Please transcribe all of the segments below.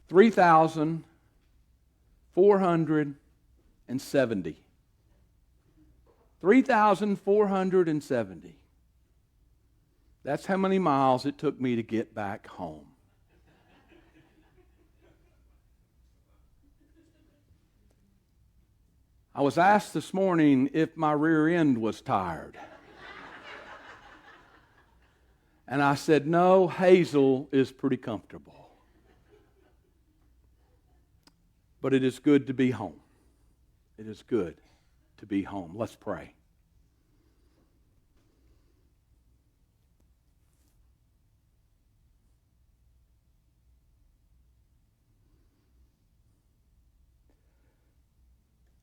3,470. 3,470. That's how many miles it took me to get back home. I was asked this morning if my rear end was tired. And I said, no, Hazel is pretty comfortable. But it is good to be home. It is good to be home. Let's pray.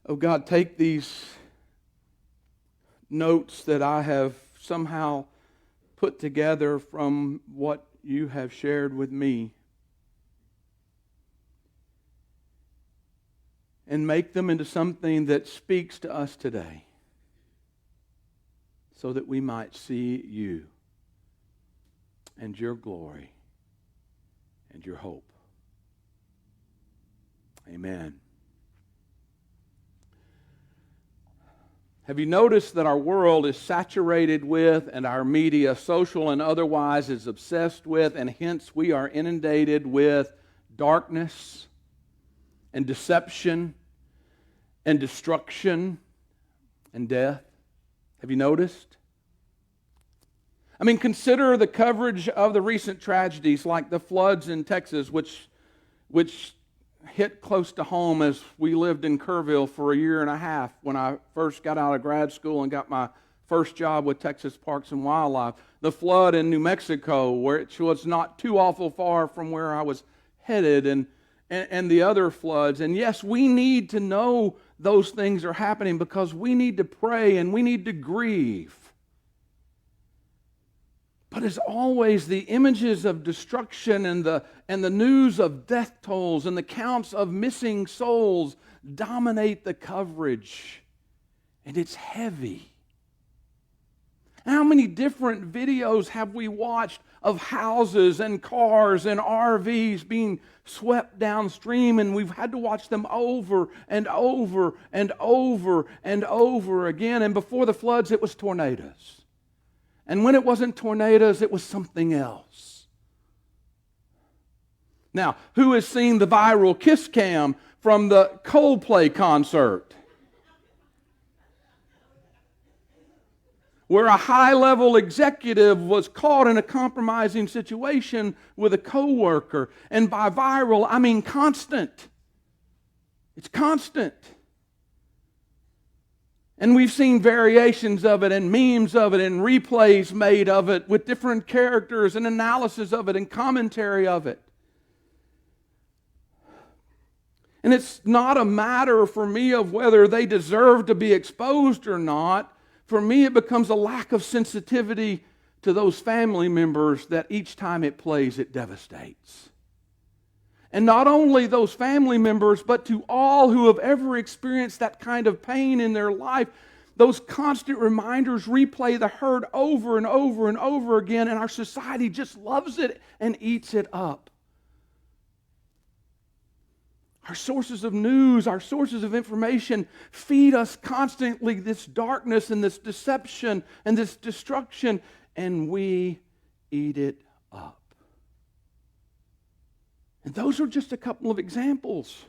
Oh God, take these notes that I have somehow put together from what you have shared with me and make them into something that speaks to us today so that we might see you and your glory and your hope. Amen. Have you noticed that our world is saturated with, and our media, social and otherwise, is obsessed with, and hence we are inundated with darkness and deception and destruction and death? Have you noticed? I mean, consider the coverage of the recent tragedies like the floods in Texas, which hit close to home as we lived in Kerrville for a year and a half when I first got out of grad school and got my first job with Texas Parks and Wildlife. The flood in New Mexico, which was not too awful far from where I was headed, and the other floods. And yes, we need to know those things are happening because we need to pray and we need to grieve. But as always, the images of destruction and the news of death tolls and the counts of missing souls dominate the coverage. And it's heavy. How many different videos have we watched of houses and cars and RVs being swept downstream, and we've had to watch them over and over and over and over again. And before the floods, it was tornadoes. And when it wasn't tornadoes, it was something else. Now, who has seen the viral kiss cam from the Coldplay concert? Where a high-level executive was caught in a compromising situation with a coworker. And by viral, I mean constant. It's constant. And we've seen variations of it and memes of it and replays made of it with different characters and analysis of it and commentary of it. And it's not a matter for me of whether they deserve to be exposed or not. For me, it becomes a lack of sensitivity to those family members that each time it plays, it devastates. And not only those family members, but to all who have ever experienced that kind of pain in their life, those constant reminders replay the hurt over and over and over again, and our society just loves it and eats it up. Our sources of news, our sources of information feed us constantly this darkness and this deception and this destruction, and we eat it up. And those are just a couple of examples.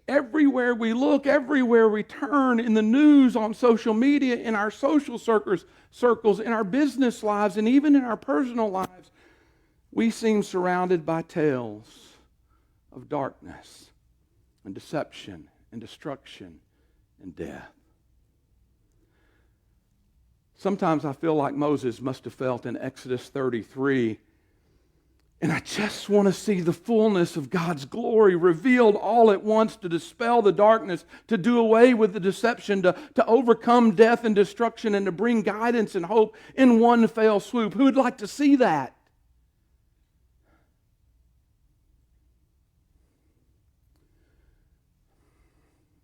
Everywhere we look, everywhere we turn, in the news, on social media, in our social circles, in our business lives, and even in our personal lives, we seem surrounded by tales of darkness and deception and destruction and death. Sometimes I feel like Moses must have felt in Exodus 33. And I just want to see the fullness of God's glory revealed all at once to dispel the darkness, to do away with the deception, to overcome death and destruction, and to bring guidance and hope in one fell swoop. Who would like to see that?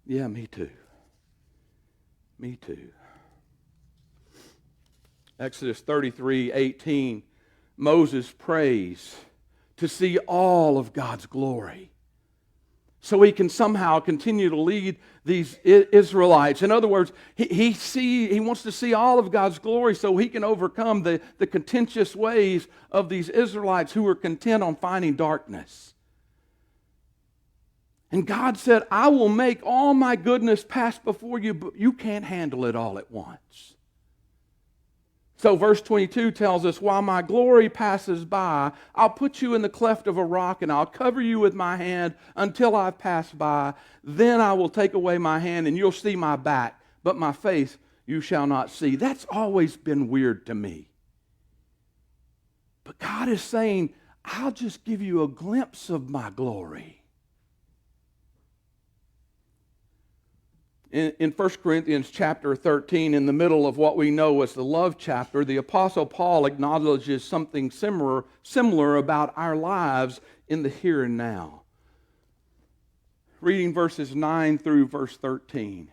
Yeah, me too. Me too. Exodus 33:18. Moses prays to see all of God's glory, so he can somehow continue to lead these Israelites. In other words, he wants to see all of God's glory so he can overcome the contentious ways of these Israelites who were content on finding darkness. And God said, I will make all my goodness pass before you, but you can't handle it all at once. So verse 22 tells us, while my glory passes by, I'll put you in the cleft of a rock and I'll cover you with my hand until I've passed by. Then I will take away my hand and you'll see my back, but my face you shall not see. That's always been weird to me. But God is saying, I'll just give you a glimpse of my glory. In 1 Corinthians chapter 13, in the middle of what we know as the love chapter, the Apostle Paul acknowledges something similar about our lives in the here and now. Reading verses 9 through verse 13.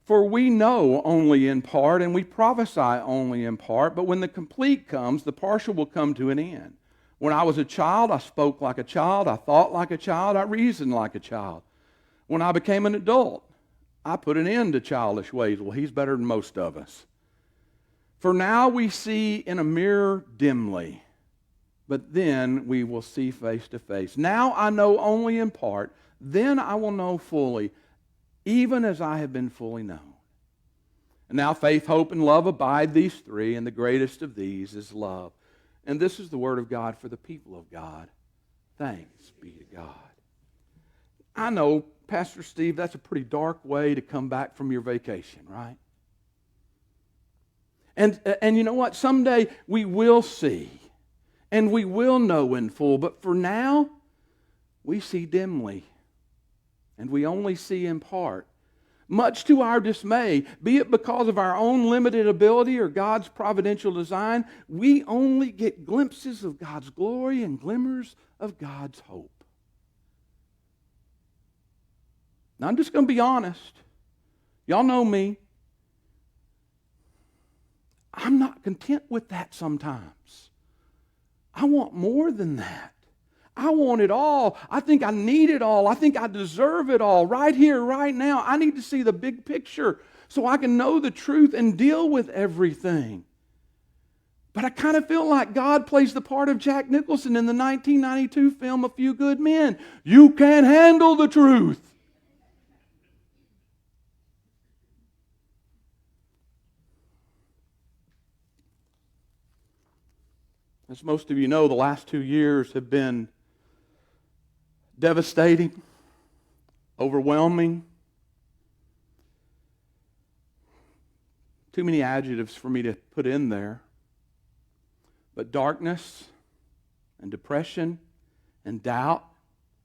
For we know only in part, and we prophesy only in part, but when the complete comes, the partial will come to an end. When I was a child, I spoke like a child, I thought like a child, I reasoned like a child. When I became an adult, I put an end to childish ways. Well, he's better than most of us. For now we see in a mirror dimly, but then we will see face to face. Now I know only in part, then I will know fully, even as I have been fully known. And now faith, hope, and love abide, these three, and the greatest of these is love. And this is the word of God for the people of God. Thanks be to God. I know, Pastor Steve, that's a pretty dark way to come back from your vacation, right? And you know what? Someday we will see, and we will know in full. But for now, we see dimly, and we only see in part. Much to our dismay, be it because of our own limited ability or God's providential design, we only get glimpses of God's glory and glimmers of God's hope. Now, I'm just going to be honest. Y'all know me. I'm not content with that sometimes. I want more than that. I want it all. I think I need it all. I think I deserve it all right here, right now. I need to see the big picture so I can know the truth and deal with everything. But I kind of feel like God plays the part of Jack Nicholson in the 1992 film A Few Good Men. You can't handle the truth. As most of you know, the last 2 years have been devastating, overwhelming. Too many adjectives for me to put in there. But darkness and depression and doubt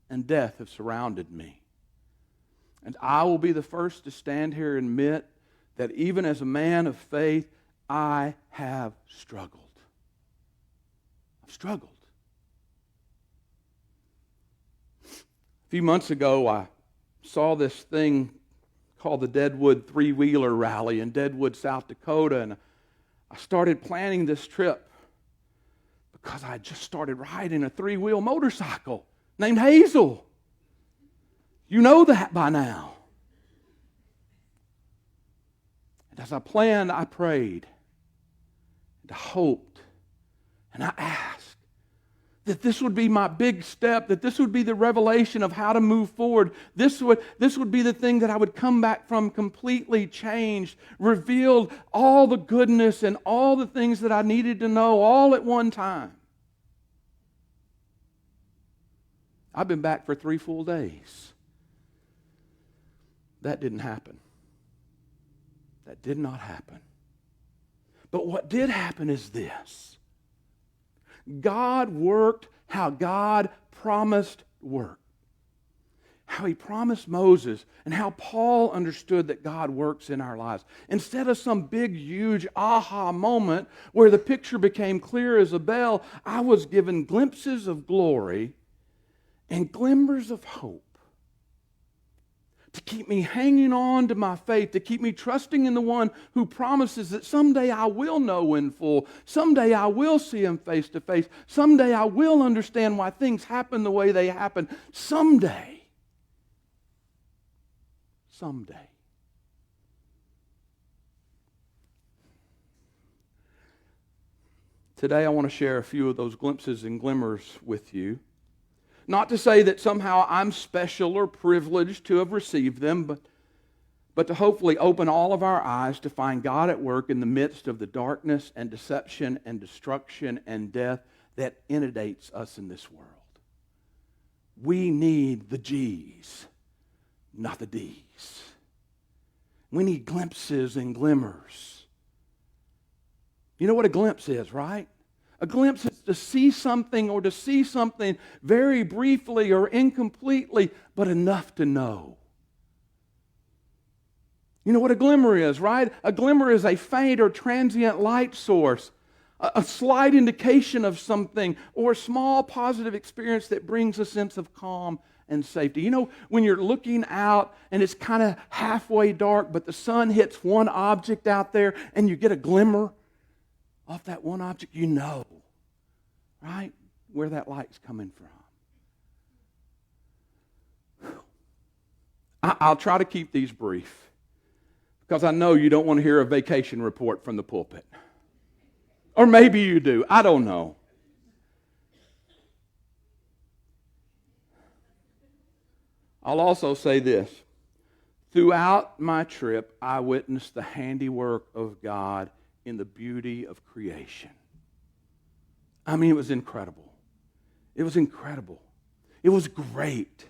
and death have surrounded me. And I will be the first to stand here and admit that even as a man of faith, I have struggled. Struggled. A few months ago, I saw this thing called the Deadwood three-wheeler rally in Deadwood, South Dakota, and I started planning this trip because I just started riding a three-wheel motorcycle named Hazel. You know that by now. And as I planned, I prayed, and I hoped, and I asked that this would be my big step, that this would be the revelation of how to move forward. This would be the thing that I would come back from completely changed, revealed all the goodness and all the things that I needed to know all at one time. I've been back for 3 full days. That didn't happen. That did not happen. But what did happen is this. God worked how God promised work. How He promised Moses and how Paul understood that God works in our lives. Instead of some big, huge aha moment where the picture became clear as a bell, I was given glimpses of glory and glimmers of hope. to keep me hanging on to my faith, to keep me trusting in the one who promises that someday I will know in full, someday I will see him face to face, someday I will understand why things happen the way they happen, someday. Someday. Today I want to share a few of those glimpses and glimmers with you. Not to say that somehow I'm special or privileged to have received them, but to hopefully open all of our eyes to find God at work in the midst of the darkness and deception and destruction and death that inundates us in this world. We need the G's, not the D's. We need glimpses and glimmers. You know what a glimpse is, right? A glimpse is to see something or to see something very briefly or incompletely, but enough to know. You know what a glimmer is, right? A glimmer is a faint or transient light source, a slight indication of something, or a small positive experience that brings a sense of calm and safety. You know, when you're looking out and it's kind of halfway dark, but the sun hits one object out there and you get a glimmer off that one object, you know, right, where that light's coming from. I'll try to keep these brief because I know you don't want to hear a vacation report from the pulpit. Or maybe you do. I don't know. I'll also say this. Throughout my trip, I witnessed the handiwork of God in the beauty of creation. I mean, it was incredible. It was incredible. It was great.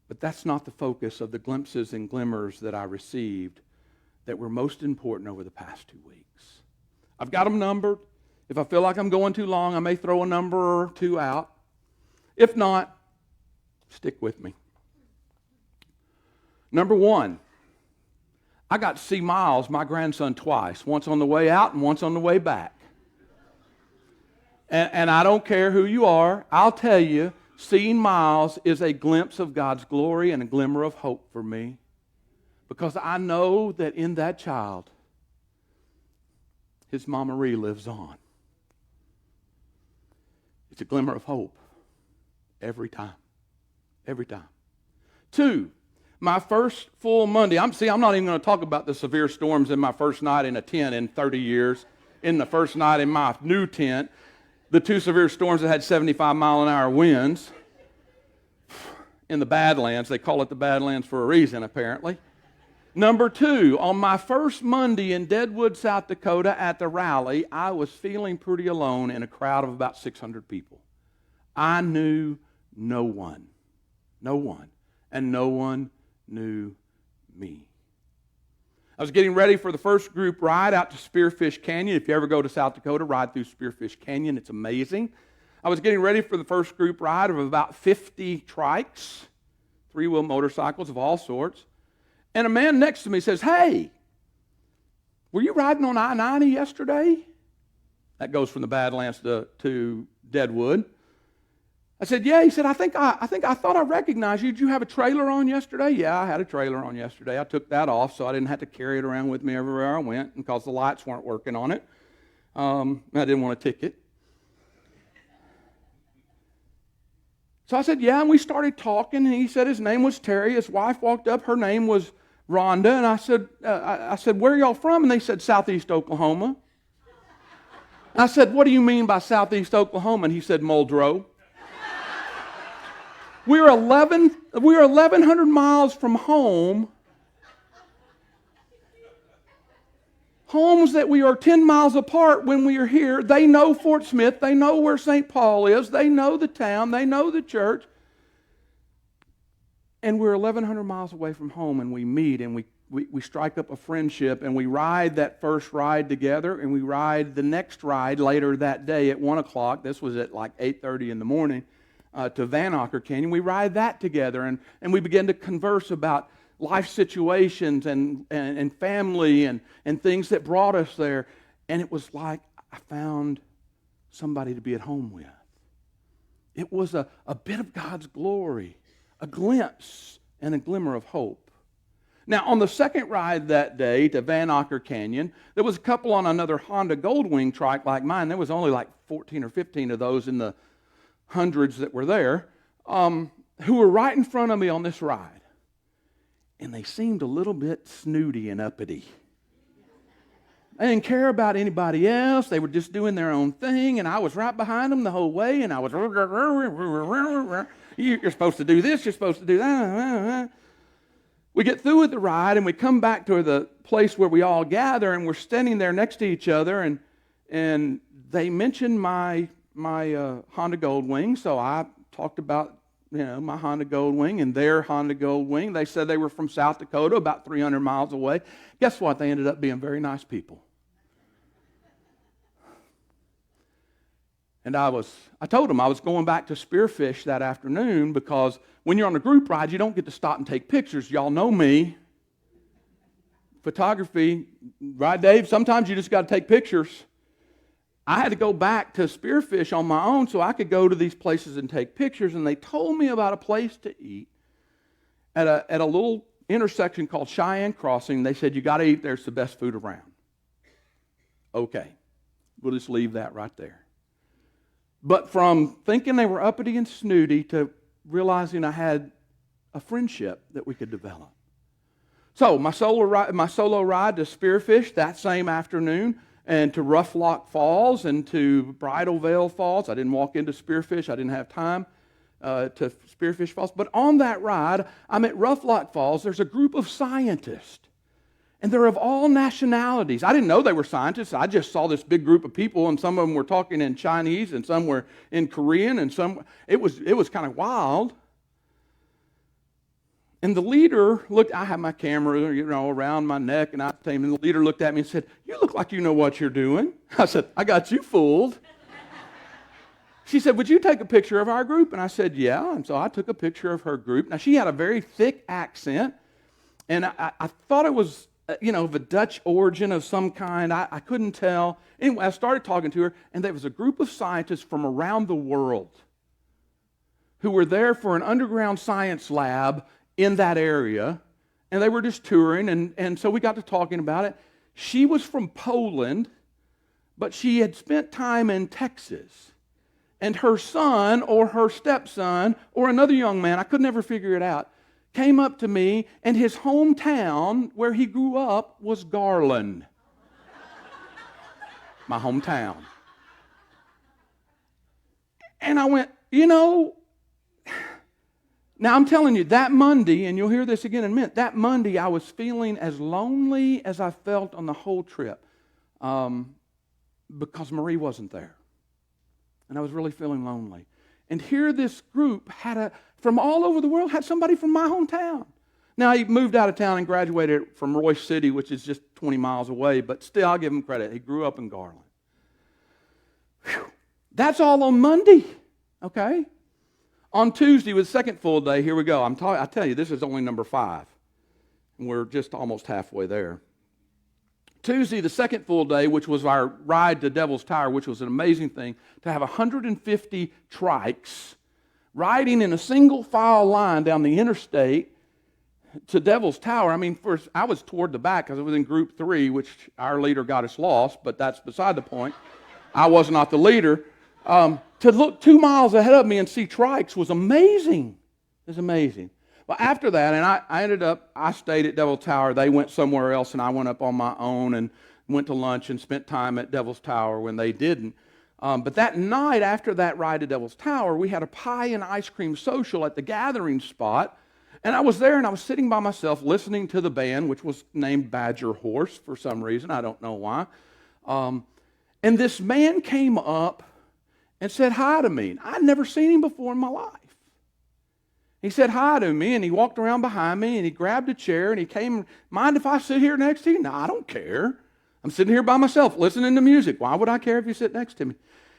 But that's not the focus of the glimpses and glimmers that I received that were most important over the past 2 weeks. I've got them numbered. If I feel like I'm going too long, I may throw a number or two out. If not, stick with me. Number 1, I got to see Miles, my grandson, twice. Once on the way out and once on the way back. And I don't care who you are, I'll tell you, seeing Miles is a glimpse of God's glory and a glimmer of hope for me. Because I know that in that child, his Mama Marie lives on. It's a glimmer of hope every time. Every time. 2, my first full Monday. I'm not even going to talk about the severe storms in my first night in a tent in 30 years. In the first night in my new tent. The 2 severe storms that had 75-mile-an-hour winds in the Badlands. They call it the Badlands for a reason, apparently. Number 2, on my first Monday in Deadwood, South Dakota at the rally, I was feeling pretty alone in a crowd of about 600 people. I knew no one. No one. And no one knew me. I was getting ready for the first group ride out to Spearfish Canyon. If you ever go to South Dakota, ride through Spearfish Canyon. It's amazing. I was getting ready for the first group ride of about 50 trikes, 3-wheel motorcycles of all sorts. And a man next to me says, "Hey, were you riding on I-90 yesterday?" That goes from the Badlands to Deadwood. I said, "Yeah." He said, I thought I recognized you. Did you have a trailer on yesterday?" "Yeah, I had a trailer on yesterday. I took that off so I didn't have to carry it around with me everywhere I went because the lights weren't working on it. I didn't want a ticket." So I said, "Yeah," and we started talking, and he said his name was Terry. His wife walked up. Her name was Rhonda, and I said, "Where are y'all from?" And they said, "Southeast Oklahoma." I said, "What do you mean by Southeast Oklahoma?" And he said, "Muldrow." We were 1,100 miles from home. Homes that we are 10 miles apart when we are here. They know Fort Smith. They know where St. Paul is. They know the town. They know the church. And we're 1,100 miles away from home, and we meet, and we strike up a friendship, and we ride that first ride together, and we ride the next ride later that day at 1 o'clock. This was at like 8:30 in the morning. To Vanocker Canyon. We ride that together, and we begin to converse about life situations and family and things that brought us there. And it was like I found somebody to be at home with. It was a bit of God's glory, a glimpse and a glimmer of hope. Now, on the second ride that day to Van Acker Canyon, there was a couple on another Honda Goldwing Trike like mine. There was only like 14 or 15 of those in the hundreds that were there, who were right in front of me on this ride. And they seemed a little bit snooty and uppity. They didn't care about anybody else. They were just doing their own thing, and I was right behind them the whole way, and I was, you're supposed to do this, you're supposed to do that. We get through with the ride, and we come back to the place where we all gather, and we're standing there next to each other, and they mentioned my Honda Goldwing, so I talked about my Honda Goldwing and their Honda Goldwing. They said they were from South Dakota, about 300 miles away. Guess what? They ended up being very nice people. And I told them I was going back to spearfish that afternoon because when you're on a group ride, you don't get to stop and take pictures. Y'all know me. Photography, right, Dave? Sometimes you just got to take pictures. I had to go back to spearfish on my own so I could go to these places and take pictures. And they told me about a place to eat at a little intersection called Cheyenne Crossing. They said, you got to eat there. It's the best food around. Okay. We'll just leave that right there. But from thinking they were uppity and snooty to realizing I had a friendship that we could develop. So my solo ride to spearfish that same afternoon, and to Rough Lock Falls and to Bridal Veil Falls. I didn't walk into spearfish. I didn't have time to spearfish falls. But on that ride, I'm at Rough Lock Falls. There's a group of scientists. And they're of all nationalities. I didn't know they were scientists. I just saw this big group of people, and some of them were talking in Chinese, and some were in Korean, and some. It was kind of wild. And the leader looked. I had my camera, around my neck, and and the leader looked at me and said, "You look like you know what you're doing." I said, "I got you fooled." She said, "Would you take a picture of our group?" And I said, "Yeah." And so I took a picture of her group. Now she had a very thick accent, and I thought it was, of a Dutch origin of some kind. I couldn't tell. Anyway, I started talking to her, and there was a group of scientists from around the world who were there for an underground science lab in that area, and they were just touring, and so we got to talking about it. She was from Poland, but she had spent time in Texas. And her son or her stepson or another young man, I could never figure it out, came up to me, and his hometown where he grew up was Garland. My hometown. And I went, now I'm telling you, that Monday, and you'll hear this again in a minute, that Monday I was feeling as lonely as I felt on the whole trip because Marie wasn't there. And I was really feeling lonely. And here this group from all over the world, had somebody from my hometown. Now, he moved out of town and graduated from Royce City, which is just 20 miles away, but still, I'll give him credit. He grew up in Garland. Whew. That's all on Monday, okay? On Tuesday was the second full day. Here we go. I tell you, this is only number 5. And we're just almost halfway there. Tuesday, the second full day, which was our ride to Devil's Tower, which was an amazing thing, to have 150 trikes riding in a single file line down the interstate to Devil's Tower. I mean, first, I was toward the back because I was in group 3, which our leader got us lost, but that's beside the point. I was not the leader. To look 2 miles ahead of me and see trikes was amazing. It was amazing. Well, after that, and I stayed at Devil's Tower. They went somewhere else, and I went up on my own and went to lunch and spent time at Devil's Tower when they didn't. But that night, after that ride to Devil's Tower, we had a pie and ice cream social at the gathering spot. And I was there, and I was sitting by myself listening to the band, which was named Badger Horse for some reason. I don't know why. And this man came up and said hi to me. I'd never seen him before in my life. He said hi to me, and he walked around behind me, and he grabbed a chair, and he came, "Mind if I sit here next to you?" No, I don't care. I'm sitting here by myself listening to music. Why would I care if you sit next to me?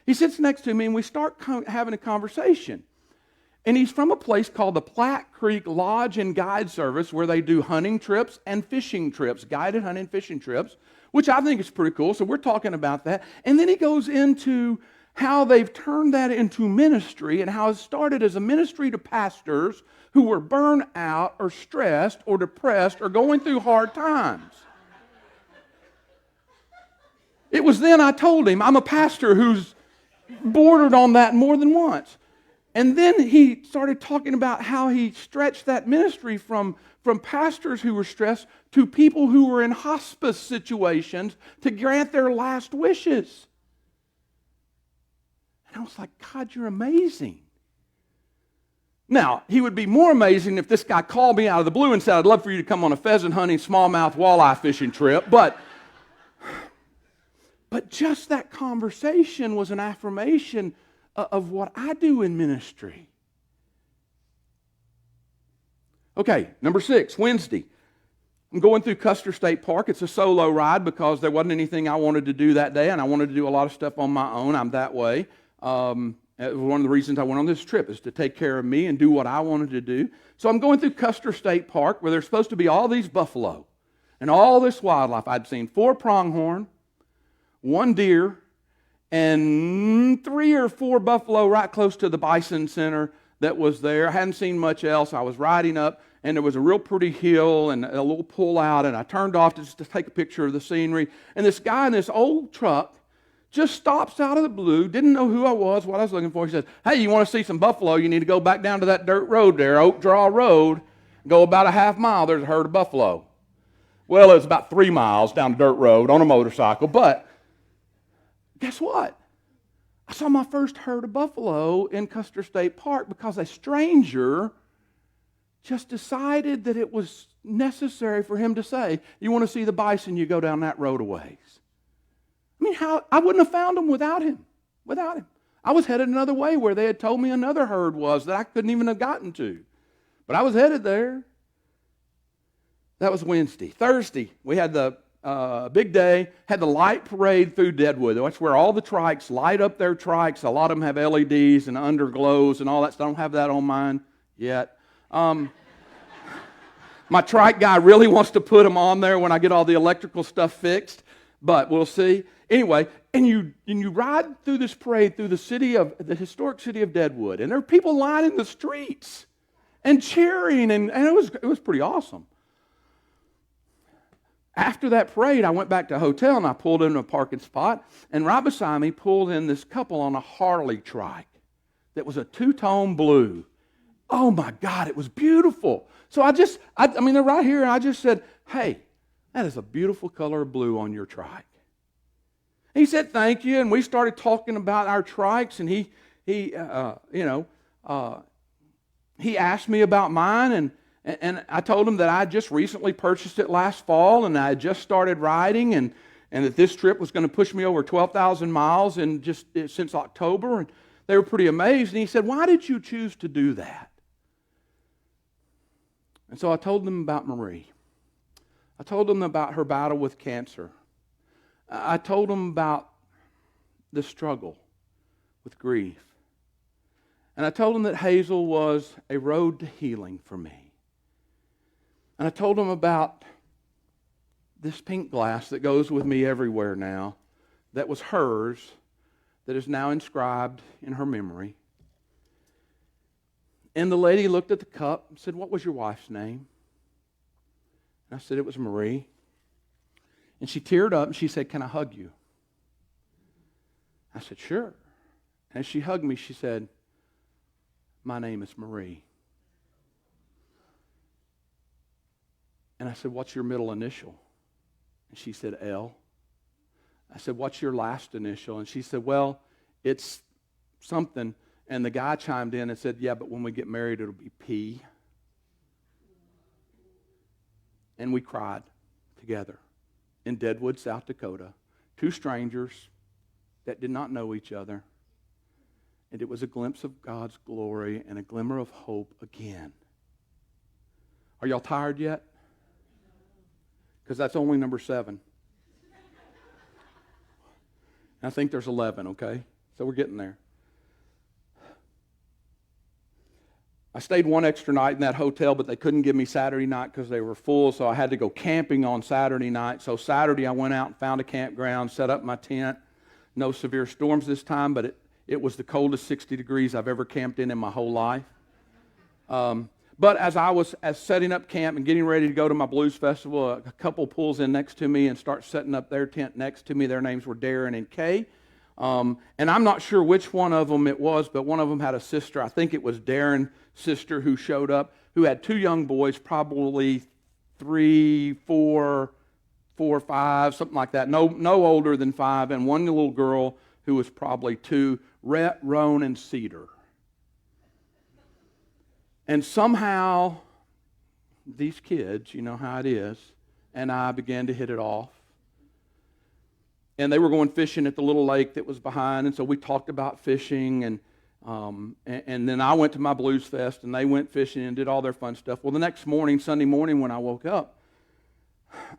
He sits next to me, and we start having a conversation. And he's from a place called the Platte Creek Lodge and Guide Service, where they do hunting trips and fishing trips, guided hunting and fishing trips, which I think is pretty cool. So we're talking about that. And then he goes into how they've turned that into ministry and how it started as a ministry to pastors who were burned out or stressed or depressed or going through hard times. It was then I told him, I'm a pastor who's bordered on that more than once. And then he started talking about how he stretched that ministry from pastors who were stressed to people who were in hospice situations to grant their last wishes. And I was like, God, you're amazing. Now, he would be more amazing if this guy called me out of the blue and said, I'd love for you to come on a pheasant hunting, smallmouth walleye fishing trip. But just that conversation was an affirmation of what I do in ministry. Okay, number 6, Wednesday. I'm going through Custer State Park. It's a solo ride because there wasn't anything I wanted to do that day, and I wanted to do a lot of stuff on my own. I'm that way. One of the reasons I went on this trip is to take care of me and do what I wanted to do. So I'm going through Custer State Park where there's supposed to be all these buffalo and all this wildlife. I'd seen 4 pronghorn, 1 deer, and 3 or 4 buffalo right close to the bison center that was there. I hadn't seen much else. I was riding up, and there was a real pretty hill and a little pull out, and I turned off just to take a picture of the scenery. And this guy in this old truck just stops out of the blue, didn't know who I was, what I was looking for. He says, hey, you want to see some buffalo? You need to go back down to that dirt road there, Oak Draw Road. Go about a half mile, there's a herd of buffalo. Well, it's about 3 miles down the dirt road on a motorcycle, but guess what? I saw my first herd of buffalo in Custer State Park because a stranger just decided that it was necessary for him to say, you want to see the bison, you go down that road a ways. I mean, I wouldn't have found them without him. I was headed another way where they had told me another herd was that I couldn't even have gotten to. But I was headed there. That was Wednesday. Thursday, we had the big day, had the light parade through Deadwood. That's where all the trikes light up their trikes. A lot of them have LEDs and underglows and all that stuff. I don't have that on mine yet. My trike guy really wants to put them on there when I get all the electrical stuff fixed, but we'll see. Anyway, and you ride through this parade through the historic city of Deadwood, and there are people lining the streets and cheering, and it was pretty awesome. After that parade, I went back to a hotel, and I pulled into a parking spot, and right beside me pulled in this couple on a Harley trike that was a 2-tone blue. Oh, my God, it was beautiful. So they're right here, and I just said, hey, that is a beautiful color of blue on your trike. He said, thank you, and we started talking about our trikes, and he asked me about mine, and I told him that I just recently purchased it last fall, and I had just started riding, and that this trip was going to push me over 12,000 miles since October, and they were pretty amazed. And he said, why did you choose to do that? And so I told them about Marie. I told them about her battle with cancer. I told them about the struggle with grief. And I told them that Hazel was a road to healing for me. And I told them about this pink glass that goes with me everywhere now, that was hers, that is now inscribed in her memory. And the lady looked at the cup and said, what was your wife's name? And I said, it was Marie. And she teared up and she said, can I hug you? I said, sure. And as she hugged me, she said, my name is Marie. And I said, what's your middle initial? And she said, L. I said, what's your last initial? And she said, well, it's something. And the guy chimed in and said, yeah, but when we get married, it'll be P. And we cried together in Deadwood, South Dakota, 2 strangers that did not know each other. And it was a glimpse of God's glory and a glimmer of hope again. Are y'all tired yet? Because that's only number 7. I think there's 11, okay? So we're getting there. I stayed 1 extra night in that hotel, but they couldn't give me Saturday night because they were full, so I had to go camping on Saturday night. So Saturday I went out and found a campground, set up my tent. No severe storms this time, but It was the coldest 60 degrees I've ever camped in my whole life. But as I was setting up camp and getting ready to go to my blues festival, a couple pulls in next to me and starts setting up their tent next to me. Their names were Darren and Kay. And I'm not sure which one of them it was, but one of them had a sister. I think it was Darren's sister who showed up, who had two young boys, probably 3, 4, 5, something like that. No older than 5, and one little girl who was probably 2, Rhett, Roan, and Cedar. And somehow, these kids, you know how it is, and I began to hit it off. And they were going fishing at the little lake that was behind, and so we talked about fishing, and then I went to my blues fest, and they went fishing and did all their fun stuff. Well, the next morning, Sunday morning, when I woke up,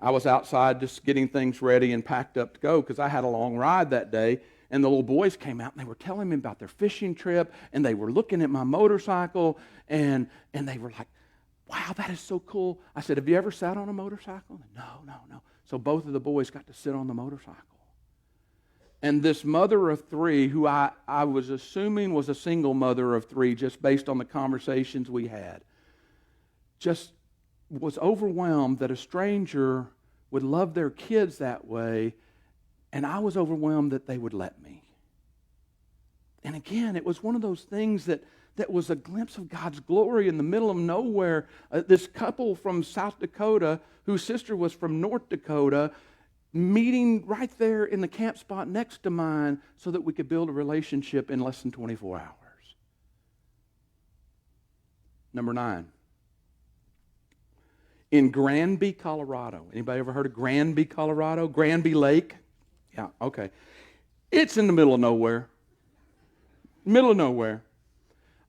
I was outside just getting things ready and packed up to go because I had a long ride that day. And the little boys came out and they were telling me about their fishing trip, and they were looking at my motorcycle, and they were like, wow, that is so cool. I said, have you ever sat on a motorcycle? No. So both of the boys got to sit on the motorcycle. And this mother of 3, who I was assuming was a single mother of 3 just based on the conversations we had, just was overwhelmed that a stranger would love their kids that way. And I was overwhelmed that they would let me. And again, it was one of those things that was a glimpse of God's glory in the middle of nowhere. This couple from South Dakota, whose sister was from North Dakota, meeting right there in the camp spot next to mine so that we could build a relationship in less than 24 hours. Number 9. In Granby, Colorado. Anybody ever heard of Granby, Colorado? Granby Lake? Yeah, okay. It's in the middle of nowhere. Middle of nowhere.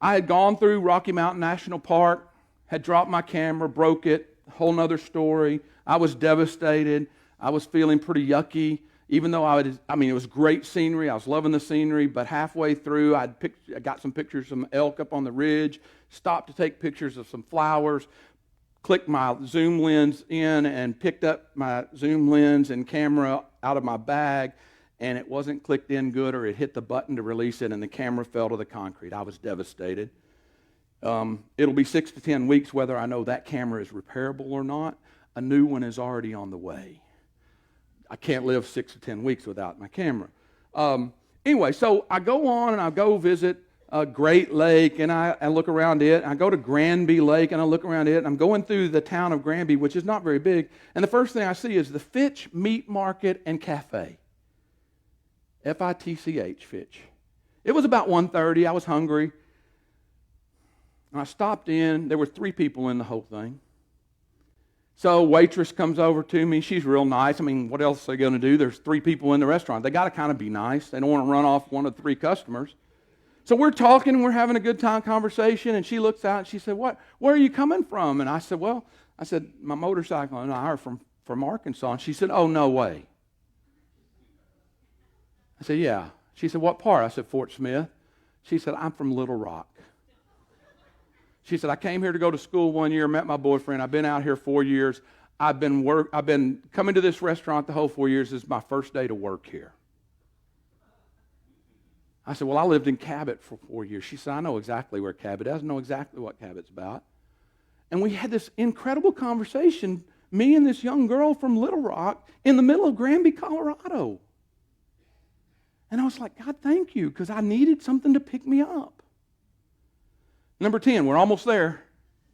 I had gone through Rocky Mountain National Park, had dropped my camera, broke it, whole nother story. I was devastated. I was feeling pretty yucky, even though it was great scenery. I was loving the scenery, but halfway through, I got some pictures of some elk up on the ridge, stopped to take pictures of some flowers, clicked my zoom lens in and picked up my zoom lens and camera out of my bag, and it wasn't clicked in good, or it hit the button to release it and the camera fell to the concrete. I was devastated. It'll be 6 to 10 weeks whether I know that camera is repairable or not. A new one is already on the way. I can't live 6 to 10 weeks without my camera. Anyway, so I go on and I go visit Great Lake, and I look around it. I go to Granby Lake, and I look around it. And I'm going through the town of Granby, which is not very big. And the first thing I see is the Fitch Meat Market and Cafe. F-I-T-C-H, Fitch. It was about 1:30. I was hungry. And I stopped in. There were 3 people in the whole thing. So waitress comes over to me. She's real nice. I mean, what else are they going to do? There's 3 people in the restaurant. They got to kind of be nice. They don't want to run off one of the 3 customers. So we're talking and we're having a good time conversation, and she looks out and she said, where are you coming from? And I said, my motorcycle and I are from Arkansas. And she said, oh, no way. I said, yeah. She said, what part? I said, Fort Smith. She said, I'm from Little Rock. She said, I came here to go to school 1 year, met my boyfriend. I've been out here 4 years. I've been coming to this restaurant the whole 4 years. This is my first day to work here. I said, well, I lived in Cabot for 4 years. She said, I know exactly where Cabot is. I know exactly what Cabot's about. And we had this incredible conversation, me and this young girl from Little Rock in the middle of Granby, Colorado. And I was like, God, thank you, because I needed something to pick me up. Number 10, we're almost there.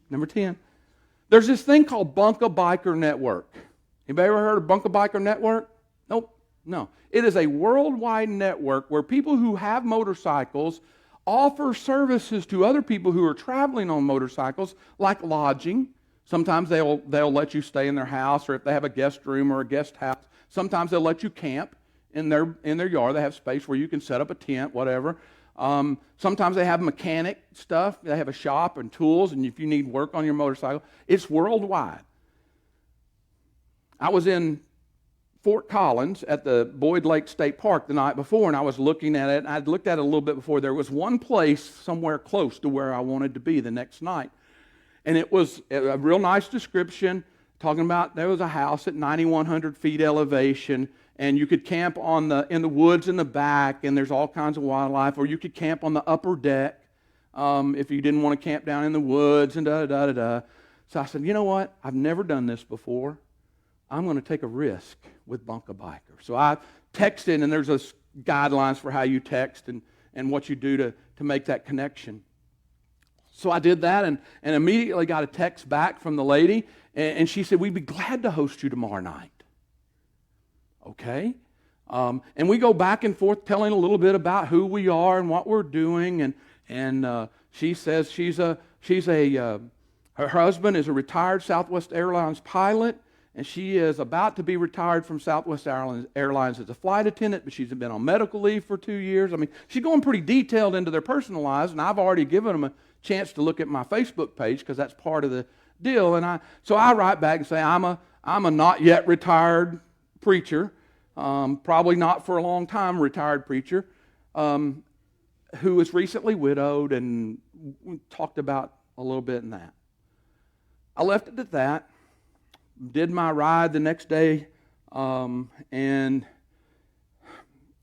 Number 10. There's this thing called Bunka Biker Network. Anybody ever heard of Bunka Biker Network? Nope. No. It is a worldwide network where people who have motorcycles offer services to other people who are traveling on motorcycles, like lodging. Sometimes they'll let you stay in their house, or if they have a guest room or a guest house, sometimes they'll let you camp in their yard. They have space where you can set up a tent, whatever. Sometimes they have mechanic stuff. They have a shop and tools, and if you need work on your motorcycle, it's worldwide. I was in Fort Collins at the Boyd Lake State Park the night before, and I was looking at it. I'd looked at it a little bit before. There was one place somewhere close to where I wanted to be the next night, and it was a real nice description. talking about there was a house at 9,100 feet elevation, and you could camp in the woods in the back, and there's all kinds of wildlife, or you could camp on the upper deck if you didn't want to camp down in the woods, and da-da-da-da-da. So I said, you know what? I've never done this before. I'm going to take a risk with Bunka Biker. So I texted, and there's those guidelines for how you text and what you do to make that connection. So I did that and immediately got a text back from the lady, and she said, we'd be glad to host you tomorrow night. Okay. And we go back and forth telling a little bit about who we are and what we're doing, and she says her husband is a retired Southwest Airlines pilot, and she is about to be retired from Southwest Airlines as a flight attendant, but she's been on medical leave for 2 years. I mean, she's going pretty detailed into their personal lives, and I've already given them a chance to look at my Facebook page because that's part of the deal. And so I write back and say, I'm a not yet retired preacher, probably not for a long time retired preacher, who was recently widowed, and we talked about a little bit in that. I left it at that. Did my ride the next day, and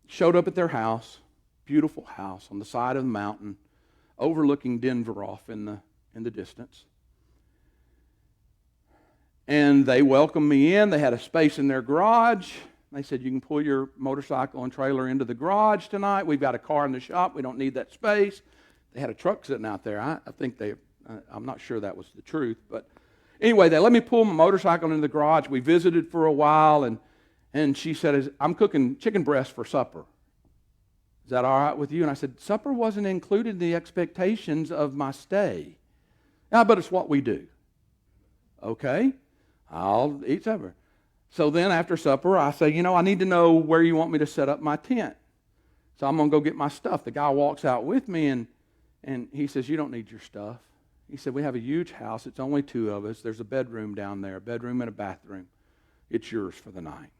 showed up at their house, beautiful house on the side of the mountain, overlooking Denver off in the distance. And they welcomed me in. They had a space in their garage. They said, you can pull your motorcycle and trailer into the garage tonight. We've got a car in the shop. We don't need that space. They had a truck sitting out there. I think I'm not sure that was the truth, but anyway, they let me pull my motorcycle into the garage. We visited for a while, and she said, I'm cooking chicken breast for supper. Is that all right with you? And I said, supper wasn't included in the expectations of my stay. Yeah, but it's what we do. Okay, I'll eat supper. So then after supper, I say, I need to know where you want me to set up my tent. So I'm going to go get my stuff. The guy walks out with me, and he says, you don't need your stuff. He said, we have a huge house. It's only 2 of us. There's a bedroom down there, a bedroom and a bathroom. It's yours for the night.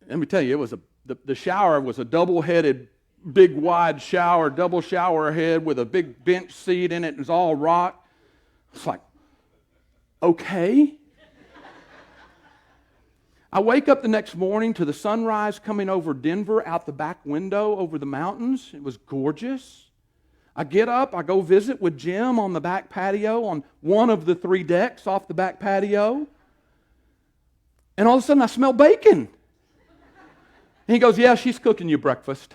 Let me tell you, the shower was a double-headed, big, wide shower, double shower head with a big bench seat in it. It was all rock. It's like, okay. I wake up the next morning to the sunrise coming over Denver out the back window over the mountains. It was gorgeous. I get up, I go visit with Jim on the back patio, on one of the 3 decks off the back patio. And all of a sudden I smell bacon. And he goes, yeah, she's cooking you breakfast.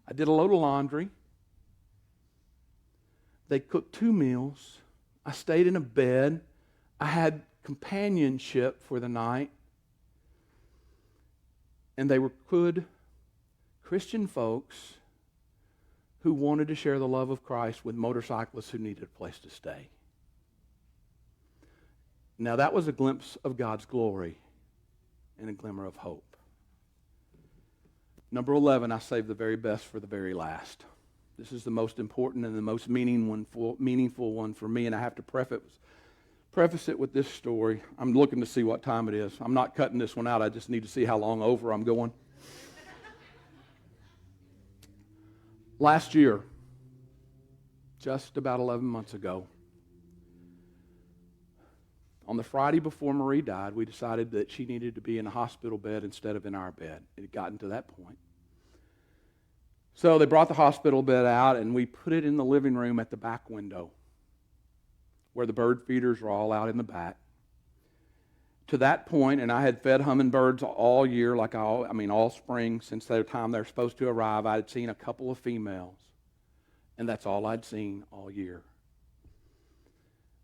I did a load of laundry. They cooked 2 meals. I stayed in a bed. I had companionship for the night. And they were good Christian folks who wanted to share the love of Christ with motorcyclists who needed a place to stay. Now that was a glimpse of God's glory and a glimmer of hope. Number 11, I saved the very best for the very last. This is the most important and the most meaningful one for me, and I have to preface it with this story. I'm looking to see what time it is. I'm not cutting this one out. I just need to see how long over I'm going. Last year, just about 11 months ago, on the Friday before Marie died, we decided that she needed to be in a hospital bed instead of in our bed. It had gotten to that point. So they brought the hospital bed out, and we put it in the living room at the back window, where the bird feeders were all out in the back. To that point, and I had fed hummingbirds all year, all spring, since the time they're supposed to arrive. I had seen a couple of females, and that's all I'd seen all year.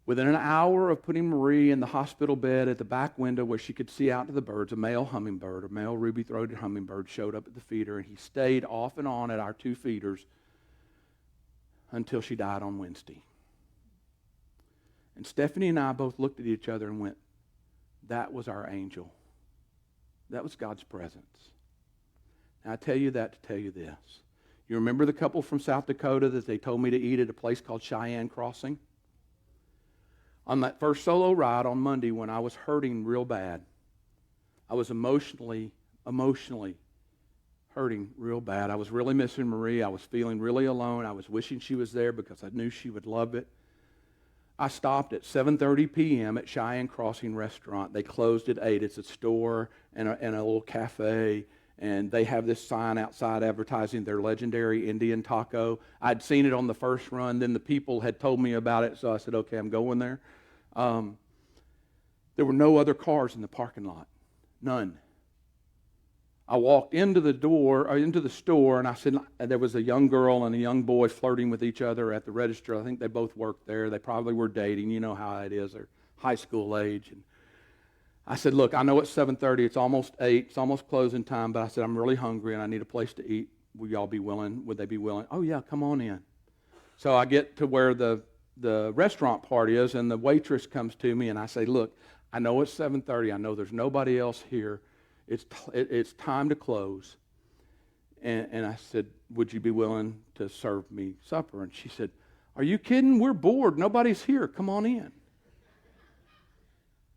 Within an hour of putting Marie in the hospital bed at the back window where she could see out to the birds, a male hummingbird, a male ruby-throated hummingbird, showed up at the feeder, and he stayed off and on at our 2 feeders until she died on Wednesday. And Stephanie and I both looked at each other and went, that was our angel. That was God's presence. And I tell you that to tell you this. You remember the couple from South Dakota that they told me to eat at a place called Cheyenne Crossing? On that first solo ride on Monday when I was hurting real bad, I was emotionally hurting real bad. I was really missing Marie. I was feeling really alone. I was wishing she was there because I knew she would love it. I stopped at 7:30 p.m. at Cheyenne Crossing Restaurant. They closed at 8. It's a store and a little cafe, and they have this sign outside advertising their legendary Indian taco. I'd seen it on the first run. Then the people had told me about it, so I said, okay, I'm going there. There were no other cars in the parking lot. None. I walked into the store, and I said, there was a young girl and a young boy flirting with each other at the register. I think they both worked there. They probably were dating. You know how it is. They're high school age. And I said, look, I know it's 7:30. It's almost 8. It's almost closing time. But I said, I'm really hungry, and I need a place to eat. Would y'all be willing? Would they be willing? Oh, yeah, come on in. So I get to where the restaurant part is, and the waitress comes to me, and I say, look, I know it's 7:30. I know there's nobody else here. It's time to close. And I said, would you be willing to serve me supper? And she said, are you kidding? We're bored. Nobody's here. Come on in.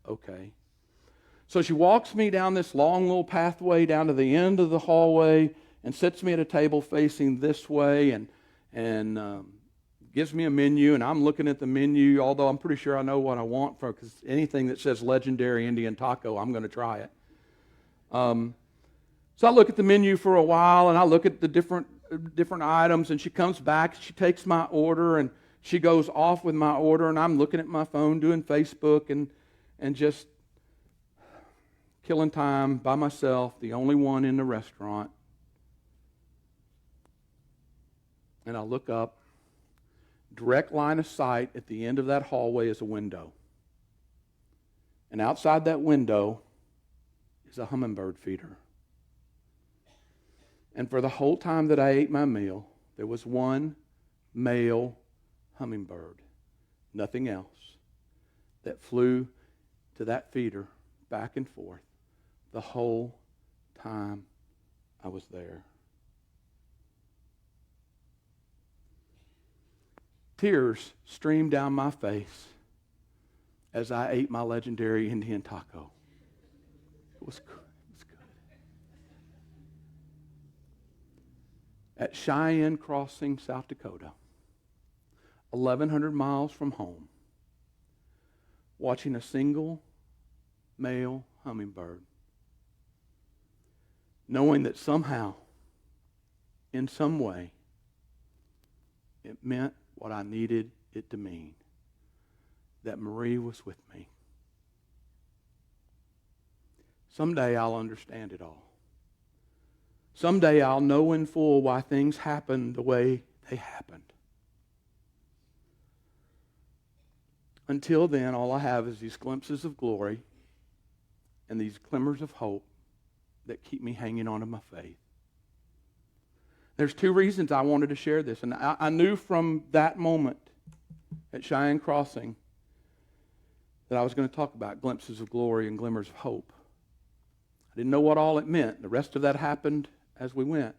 Okay. So she walks me down this long little pathway down to the end of the hallway and sits me at a table facing this way and gives me a menu. And I'm looking at the menu, although I'm pretty sure I know what I want, because anything that says legendary Indian taco, I'm going to try it. So I look at the menu for a while, and I look at the different items, and she comes back, she takes my order, and she goes off with my order, and I'm looking at my phone, doing Facebook, and just killing time by myself, the only one in the restaurant. And I look up, direct line of sight at the end of that hallway is a window. And outside that window is a hummingbird feeder. And for the whole time that I ate my meal, there was one male hummingbird, nothing else, that flew to that feeder back and forth the whole time I was there. Tears streamed down my face as I ate my legendary Indian taco. It was good. It was good. At Cheyenne Crossing, South Dakota, 1,100 miles from home, watching a single male hummingbird, knowing that somehow, in some way, it meant what I needed it to mean, that Marie was with me. Someday I'll understand it all. Someday I'll know in full why things happened the way they happened. Until then, all I have is these glimpses of glory and these glimmers of hope that keep me hanging on to my faith. There's two reasons I wanted to share this. And I knew from that moment at Cheyenne Crossing that I was going to talk about glimpses of glory and glimmers of hope. I didn't know what all it meant. The rest of that happened as we went.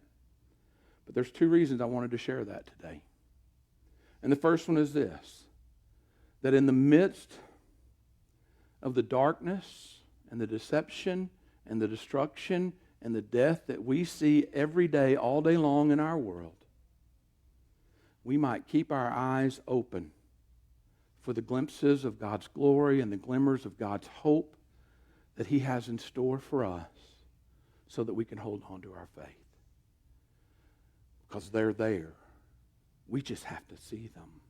But there's two reasons I wanted to share that today. And the first one is this, that in the midst of the darkness and the deception and the destruction and the death that we see every day, all day long in our world, we might keep our eyes open for the glimpses of God's glory and the glimmers of God's hope that He has in store for us so that we can hold on to our faith. Because they're there. We just have to see them.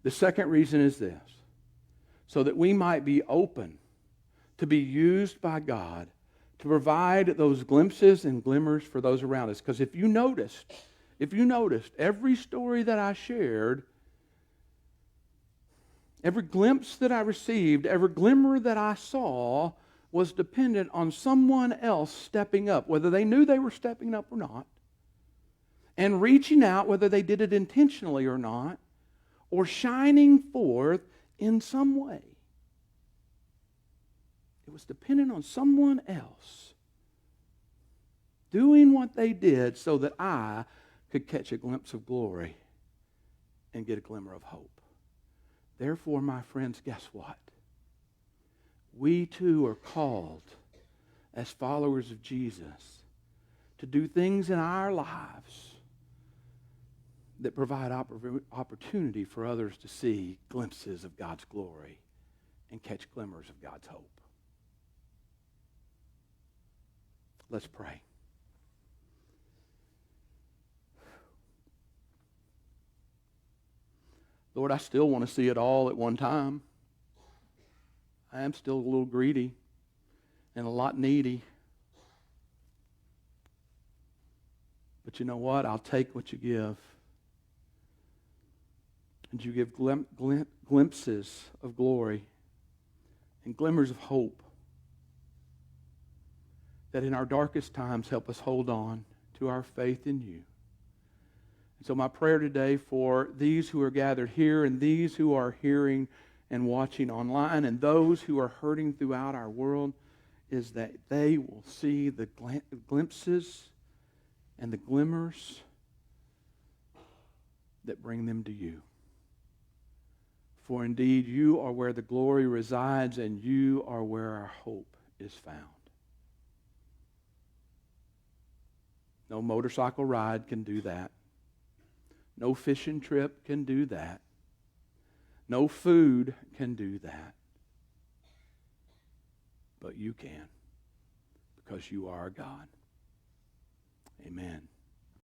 The second reason is this, so that we might be open to be used by God to provide those glimpses and glimmers for those around us. Because if you noticed, every story that I shared, every glimpse that I received, every glimmer that I saw was dependent on someone else stepping up, whether they knew they were stepping up or not, and reaching out, whether they did it intentionally or not, or shining forth in some way. It was dependent on someone else doing what they did so that I could catch a glimpse of glory and get a glimmer of hope. Therefore, my friends, guess what? We too are called as followers of Jesus to do things in our lives that provide opportunity for others to see glimpses of God's glory and catch glimmers of God's hope. Let's pray. Lord, I still want to see it all at one time. I am still a little greedy and a lot needy. But you know what? I'll take what you give. And you give glimpses of glory and glimmers of hope that in our darkest times help us hold on to our faith in you. And so my prayer today for these who are gathered here and these who are hearing and watching online and those who are hurting throughout our world is that they will see the glimpses and the glimmers that bring them to you. For indeed, you are where the glory resides and you are where our hope is found. No motorcycle ride can do that. No fishing trip can do that. No food can do that. But you can, because you are God. Amen.